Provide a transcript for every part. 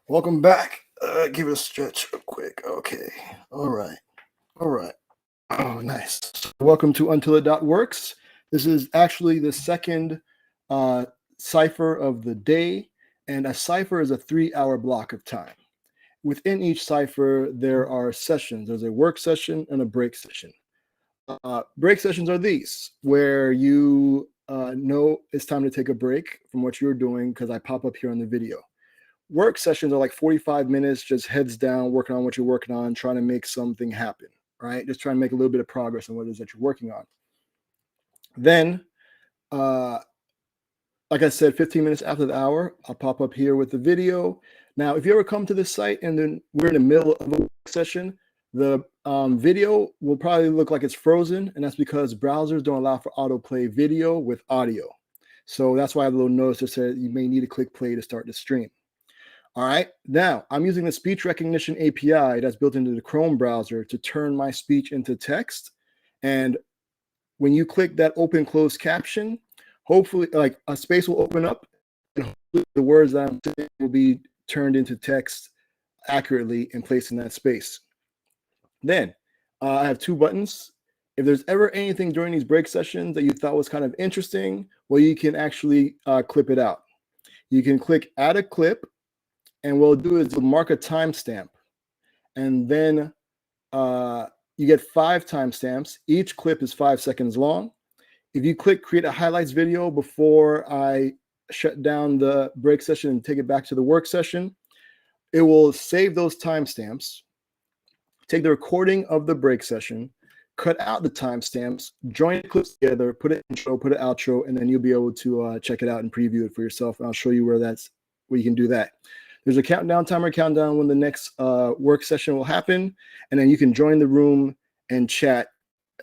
Welcome back. Give it a stretch real quick. Okay. All right. All right. Oh, nice. Welcome to untilit.works. This is actually the second uh, cipher of the day, and a cipher is a 3-hour block of time. Within each cipher, there are sessions. There's a work session and a break session. Break sessions are these, where you know it's time to take a break from what you're doing because I pop up here on the video. Work sessions are like 45 minutes, just heads down, working on what you're working on, trying to make something happen, right? Just trying to make a little bit of progress on what it is that you're working on. Then, like I said, 15 minutes after the hour, I'll pop up here with the video. Now, if you ever come to this site and then we're in the middle of a work session, the video will probably look like it's frozen, and that's because browsers don't allow for autoplay video with audio. So that's why I have a little notice that says you may need to click play to start the stream. All right, now I'm using the speech recognition API that's built into the Chrome browser to turn my speech into text. And when you click that open close caption, hopefully like a space will open up and hopefully the words that I'm saying will be turned into text accurately and placed in that space. Then I have two buttons. If there's ever anything during these break sessions that you thought was kind of interesting, well, you can actually clip it out. You can click add a clip, and what we'll do is we'll mark a timestamp, and then you get 5 timestamps. Each clip is 5 seconds long. If you click create a highlights video before I shut down the break session and take it back to the work session, it will save those timestamps, take the recording of the break session, cut out the timestamps, join the clips together, put it intro, put it outro, and then you'll be able to check it out and preview it for yourself. And I'll show you where you can do that. There's a timer countdown when the next work session will happen, and then you can join the room and chat.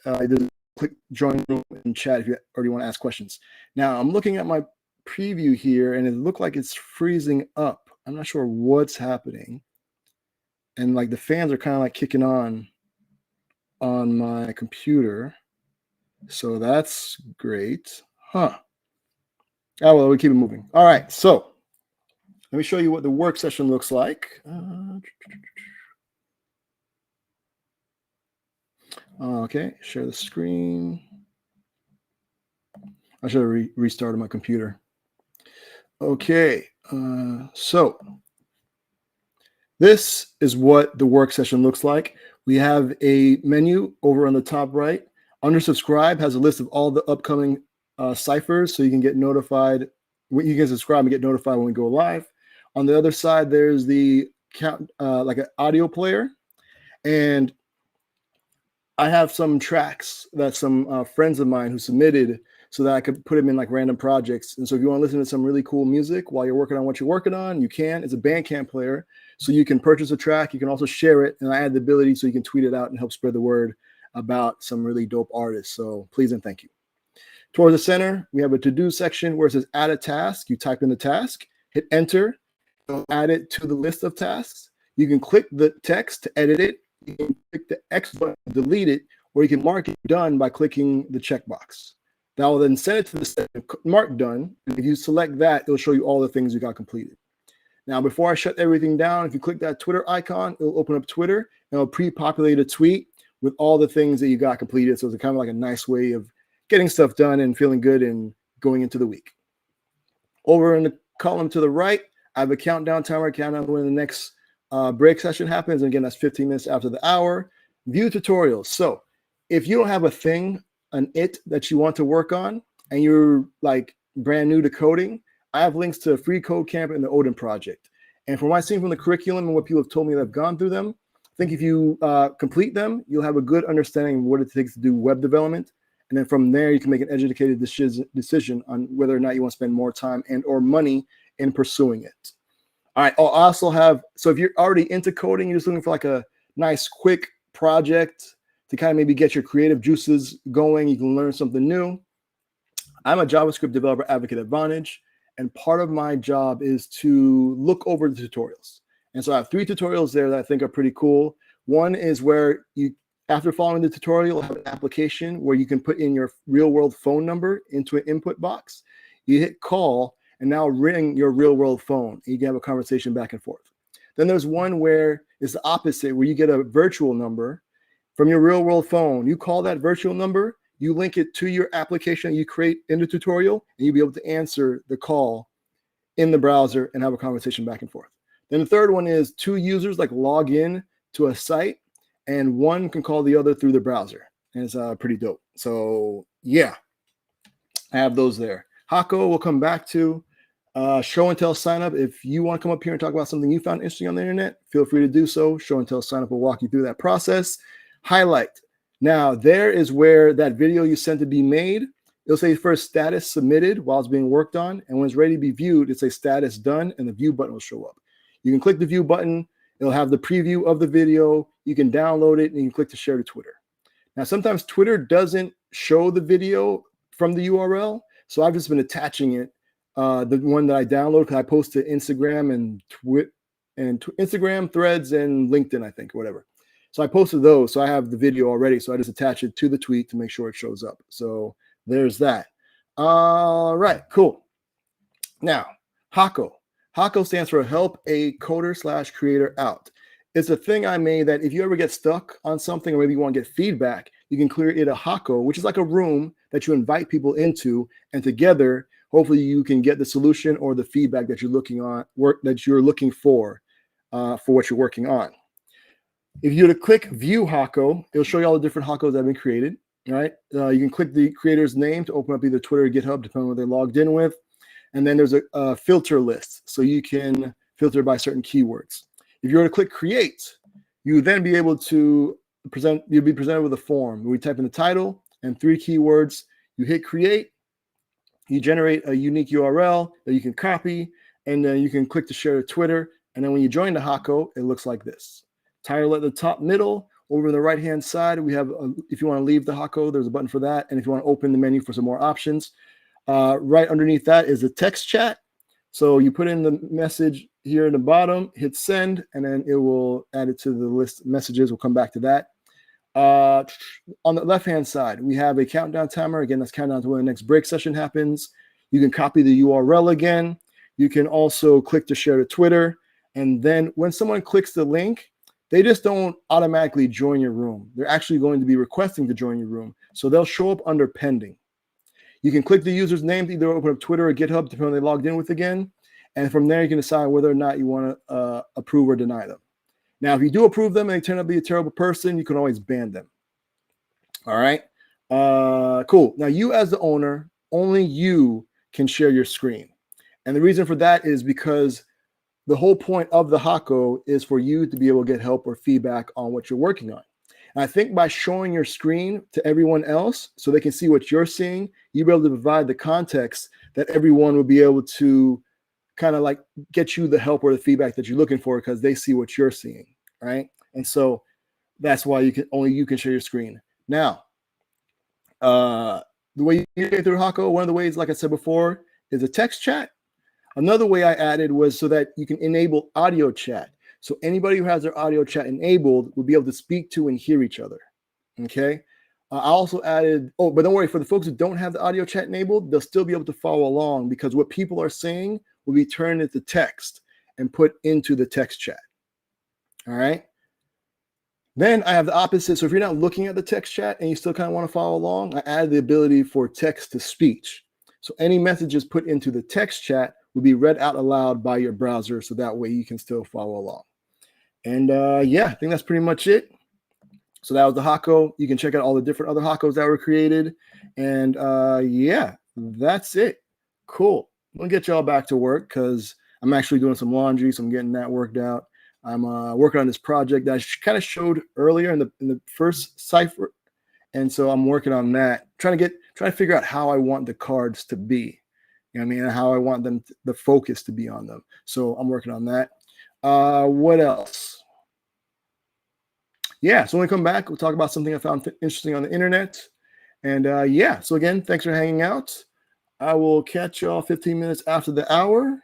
Click join room and chat if you already want to ask questions. Now I'm looking at my preview here, and it looked like it's freezing up. I'm not sure what's happening, and like the fans are kind of like kicking on my computer, so that's great, huh? Oh well, we keep it moving. All right, so let me show you what the work session looks like. Okay, share the screen. I should have restarted my computer. Okay, so this is what the work session looks like. We have a menu over on the top right. Under subscribe has a list of all the upcoming ciphers, so you can get notified. You can subscribe and get notified when we go live. On the other side, there's the like an audio player, and I have some tracks that some friends of mine who submitted so that I could put them in like random projects. And so if you want to listen to some really cool music while you're working on what you're working on, you can. It's a Bandcamp player, so you can purchase a track. You can also share it, and I add the ability so you can tweet it out and help spread the word about some really dope artists. So please and thank you. Towards the center, we have a to-do section where it says add a task. You type in the task, hit enter, add it to the list of tasks. You can click the text to edit it. You can click the X button to delete it, or you can mark it done by clicking the checkbox. That will then send it to the section mark done. If you select that, it'll show you all the things you got completed. Now, before I shut everything down, if you click that Twitter icon, it'll open up Twitter, and it'll pre-populate a tweet with all the things that you got completed. So it's kind of like a nice way of getting stuff done and feeling good and going into the week. Over in the column to the right, I have a timer countdown when the next break session happens. And again, that's 15 minutes after the hour. View tutorials. So if you don't have a thing, that you want to work on, and you're like brand new to coding, I have links to Free Code Camp and the Odin Project. And from what I've seen from the curriculum and what people have told me that have gone through them, I think if you complete them, you'll have a good understanding of what it takes to do web development. And then from there, you can make an educated decision on whether or not you want to spend more time and or money in pursuing it. All right, I'll also have, so if you're already into coding, you're just looking for like a nice quick project to kind of maybe get your creative juices going, you can learn something new. I'm a JavaScript developer advocate at Vonage, and part of my job is to look over the tutorials. And so I have 3 tutorials there that I think are pretty cool. One is where you, after following the tutorial, have an application where you can put in your real-world phone number into an input box. You hit call, and now ring your real-world phone. And you can have a conversation back and forth. Then there's one where it's the opposite, where you get a virtual number from your real world phone. You call that virtual number, you link it to your application you create in the tutorial, and you'll be able to answer the call in the browser and have a conversation back and forth. Then the third one is two users like log in to a site, and one can call the other through the browser. And it's pretty dope. So yeah, I have those there. Hako will come back to. Show and tell sign up. If you want to come up here and talk about something you found interesting on the internet, feel free to do so. Show and tell sign up will walk you through that process. Highlight. Now, there is where that video you sent to be made, it'll say first status submitted while it's being worked on. And when it's ready to be viewed, it's a status done, and the view button will show up. You can click the view button. It'll have the preview of the video. You can download it, and you can click to share to Twitter. Now, sometimes Twitter doesn't show the video from the URL, so I've just been attaching it. The one that I download, because I post to Instagram and Instagram, Threads, and LinkedIn, I think, or whatever. So I posted those. So I have the video already. So I just attach it to the tweet to make sure it shows up. So there's that. All right, cool. Now, Hako. Hako stands for Help a Coder/Creator Out. It's a thing I made that if you ever get stuck on something, or maybe you want to get feedback, you can create a Hako, which is like a room that you invite people into, and together, hopefully you can get the solution or the feedback that you're looking for what you're working on. If you were to click View Hako, it'll show you all the different Hakos that have been created. All right, you can click the creator's name to open up either Twitter or GitHub, depending on what they logged in with. And then there's a filter list, so you can filter by certain keywords. If you were to click Create, you would then be able to you'll be presented with a form. We type in the title and 3 keywords. You hit Create. You generate a unique URL that you can copy, and then you can click to share to Twitter. And then when you join the Hako, it looks like this. Title at the top middle. Over on the right-hand side, we have, if you want to leave the Hako, there's a button for that. And if you want to open the menu for some more options, right underneath that is a text chat. So you put in the message here in the bottom, hit send, and then it will add it to the list of messages. We'll come back to that. On the left-hand side, we have a countdown timer. Again, that's countdown to when the next break session happens. You can copy the URL again. You can also click to share to Twitter. And then when someone clicks the link, they just don't automatically join your room. They're actually going to be requesting to join your room. So they'll show up under pending. You can click the user's name to either open up Twitter or GitHub, depending on what they logged in with again. And from there, you can decide whether or not you want to approve or deny them. Now, if you do approve them and they turn out to be a terrible person, you can always ban them. All right. Cool. Now, you as the owner, only you can share your screen. And the reason for that is because the whole point of the Hako is for you to be able to get help or feedback on what you're working on. And I think by showing your screen to everyone else so they can see what you're seeing, you'll be able to provide the context that everyone will be able to kind of like get you the help or the feedback that you're looking for, because they see what you're seeing, right? And so that's why only you can share your screen. Now, the way you get through Hako, one of the ways, like I said before, is a text chat. Another way I added was so that you can enable audio chat. So anybody who has their audio chat enabled will be able to speak to and hear each other. Okay. I also added, but don't worry, for the folks who don't have the audio chat enabled, they'll still be able to follow along, because what people are saying will be turned into text and put into the text chat. All right. Then I have the opposite. So if you're not looking at the text chat and you still kind of want to follow along, I added the ability for text to speech. So any messages put into the text chat will be read out aloud by your browser, so that way you can still follow along. And yeah, I think that's pretty much it. So that was the Hako. You can check out all the different other Hakos that were created. And yeah, that's it. Cool. I'm going to get y'all back to work because I'm actually doing some laundry, so I'm getting that worked out. I'm working on this project that I kind of showed earlier in the first cipher. And so I'm working on that, trying to figure out how I want the cards to be. You know what I mean? And how I want them, the focus to be on them. So I'm working on that. What else? Yeah, so when we come back, we'll talk about something I found interesting on the internet. And yeah, so again, thanks for hanging out. I will catch y'all 15 minutes after the hour.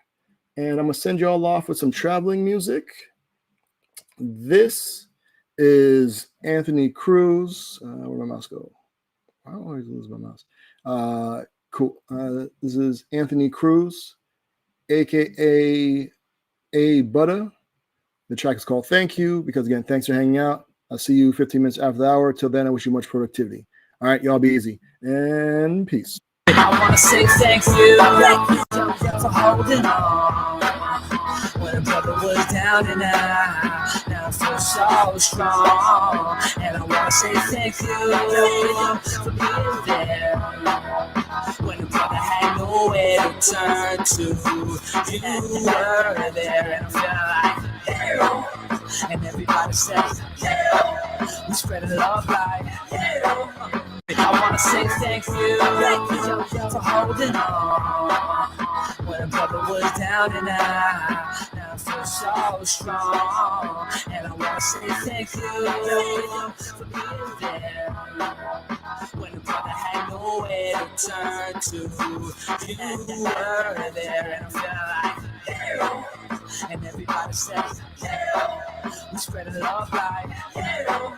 And I'm going to send y'all off with some traveling music. This is Anthony Cruz. Where'd my mouse go? I always lose my mouse. Cool. This is Anthony Cruz, aka A Butter. The track is called Thank You, because again, thanks for hanging out. I'll see you 15 minutes after the hour. Till then, I wish you much productivity. All right, y'all be easy, and peace. I want to say thank you for holding on when a brother was down and out. Now I feel so strong, and I want to say thank you for being there when a brother had nowhere to turn to. You were there, and I feel like hell. And everybody says hell. We spread love like hell. I want to say thank you for holding on when a brother was down and out. Now I feel so strong, and I want to say thank you for being there when a brother had nowhere to turn to. You were there, and I feel like hell. And everybody says hell. We spread love like hell.